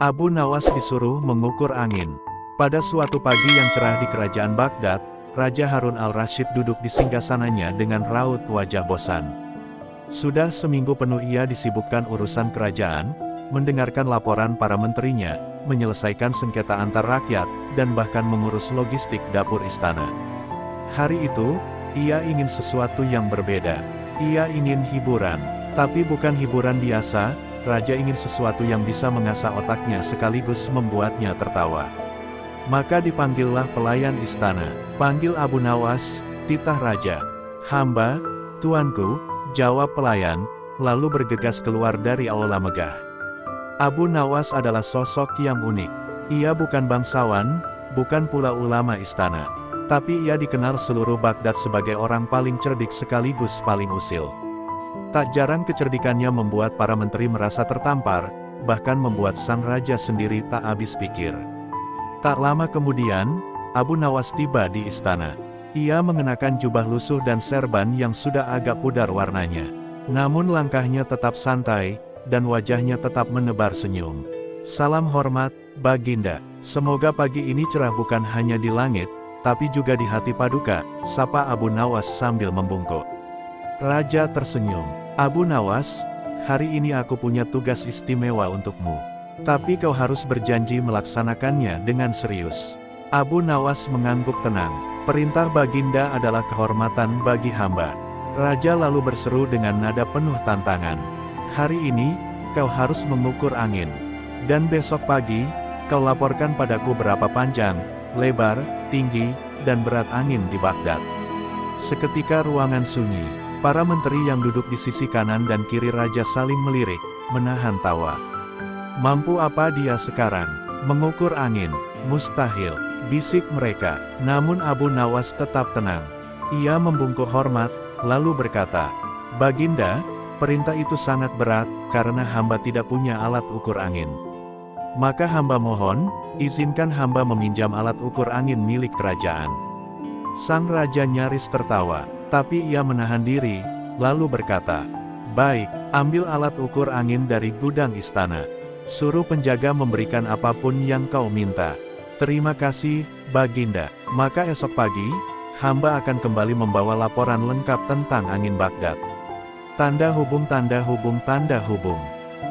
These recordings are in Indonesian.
Abu Nawas disuruh mengukur angin. Pada suatu pagi yang cerah di kerajaan Baghdad, Raja Harun al-Rasyid duduk di singgasananya dengan raut wajah bosan. Sudah seminggu penuh ia disibukkan urusan kerajaan, mendengarkan laporan para menterinya, menyelesaikan sengketa antar rakyat, dan bahkan mengurus logistik dapur istana. Hari itu, ia ingin sesuatu yang berbeda. Ia ingin hiburan, tapi bukan hiburan biasa. Raja ingin sesuatu yang bisa mengasah otaknya sekaligus membuatnya tertawa. Maka dipanggillah pelayan istana. "Panggil Abu Nawas," titah raja. "Hamba, tuanku," jawab pelayan, lalu bergegas keluar dari aula megah. Abu Nawas adalah sosok yang unik. Ia bukan bangsawan, bukan pula ulama istana. Tapi ia dikenal seluruh Baghdad sebagai orang paling cerdik sekaligus paling usil. Tak jarang kecerdikannya membuat para menteri merasa tertampar, bahkan membuat sang raja sendiri tak habis pikir. Tak lama kemudian, Abu Nawas tiba di istana. Ia mengenakan jubah lusuh dan serban yang sudah agak pudar warnanya. Namun langkahnya tetap santai, dan wajahnya tetap menebar senyum. "Salam hormat, Baginda. Semoga pagi ini cerah bukan hanya di langit, tapi juga di hati Paduka," sapa Abu Nawas sambil membungkuk. Raja tersenyum. "Abu Nawas, hari ini aku punya tugas istimewa untukmu. Tapi kau harus berjanji melaksanakannya dengan serius." Abu Nawas mengangguk tenang. "Perintah Baginda adalah kehormatan bagi hamba." Raja lalu berseru dengan nada penuh tantangan. "Hari ini, kau harus mengukur angin. Dan besok pagi, kau laporkan padaku berapa panjang, lebar, tinggi, dan berat angin di Baghdad." Seketika ruangan sunyi. Para menteri yang duduk di sisi kanan dan kiri raja saling melirik, menahan tawa. "Mampu apa dia sekarang? Mengukur angin? Mustahil," bisik mereka. Namun Abu Nawas tetap tenang. Ia membungkuk hormat, lalu berkata, "Baginda, perintah itu sangat berat, karena hamba tidak punya alat ukur angin. Maka hamba mohon, izinkan hamba meminjam alat ukur angin milik kerajaan." Sang raja nyaris tertawa, tapi ia menahan diri, lalu berkata, "Baik, ambil alat ukur angin dari gudang istana. Suruh penjaga memberikan apapun yang kau minta." "Terima kasih, Baginda." Maka esok pagi, hamba akan kembali membawa laporan lengkap tentang angin Baghdad. Tanda hubung tanda hubung tanda hubung.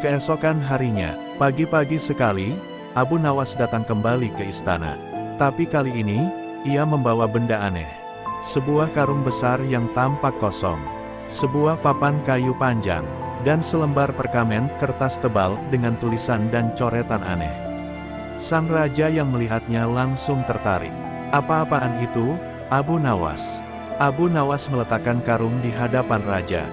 Keesokan harinya, pagi-pagi sekali, Abu Nawas datang kembali ke istana. Tapi kali ini, ia membawa benda aneh. Sebuah karung besar yang tampak kosong, sebuah papan kayu panjang, dan selembar perkamen kertas tebal dengan tulisan dan coretan aneh. Sang raja yang melihatnya langsung tertarik. "Apa-apaan itu, Abu Nawas?" Abu Nawas meletakkan karung di hadapan raja.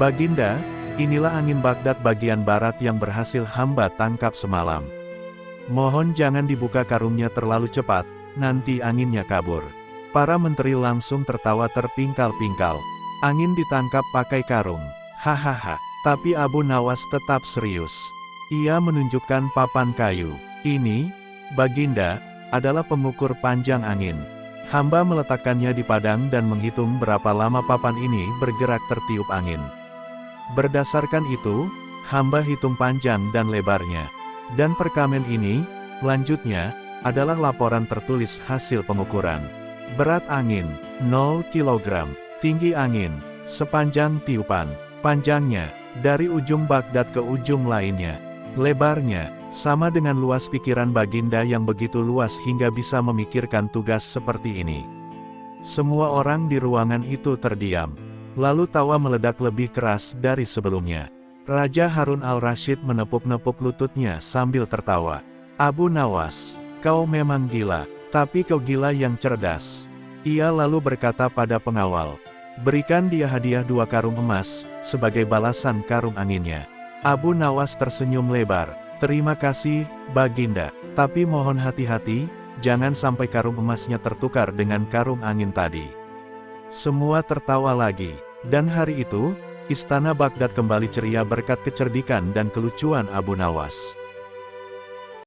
"Baginda, inilah angin Baghdad bagian barat yang berhasil hamba tangkap semalam. Mohon jangan dibuka karungnya terlalu cepat, nanti anginnya kabur." Para menteri langsung tertawa terpingkal-pingkal. Angin ditangkap pakai karung. Hahaha. Tapi Abu Nawas tetap serius. Ia menunjukkan papan kayu. "Ini, Baginda, adalah pengukur panjang angin. Hamba meletakkannya di padang dan menghitung berapa lama papan ini bergerak tertiup angin. Berdasarkan itu, hamba hitung panjang dan lebarnya. Dan perkamen ini, lanjutnya, adalah laporan tertulis hasil pengukuran. Berat angin, 0 kg. Tinggi angin, sepanjang tiupan. Panjangnya, dari ujung Baghdad ke ujung lainnya. Lebarnya, sama dengan luas pikiran Baginda yang begitu luas hingga bisa memikirkan tugas seperti ini." Semua orang di ruangan itu terdiam. Lalu tawa meledak lebih keras dari sebelumnya. Raja Harun al-Rasyid menepuk-nepuk lututnya sambil tertawa. "Abu Nawas, kau memang gila. Tapi kau gila yang cerdas." Ia lalu berkata pada pengawal, "Berikan dia hadiah 2 karung emas, sebagai balasan karung anginnya." Abu Nawas tersenyum lebar. "Terima kasih, Baginda. Tapi mohon hati-hati, jangan sampai karung emasnya tertukar dengan karung angin tadi." Semua tertawa lagi. Dan hari itu, istana Baghdad kembali ceria berkat kecerdikan dan kelucuan Abu Nawas.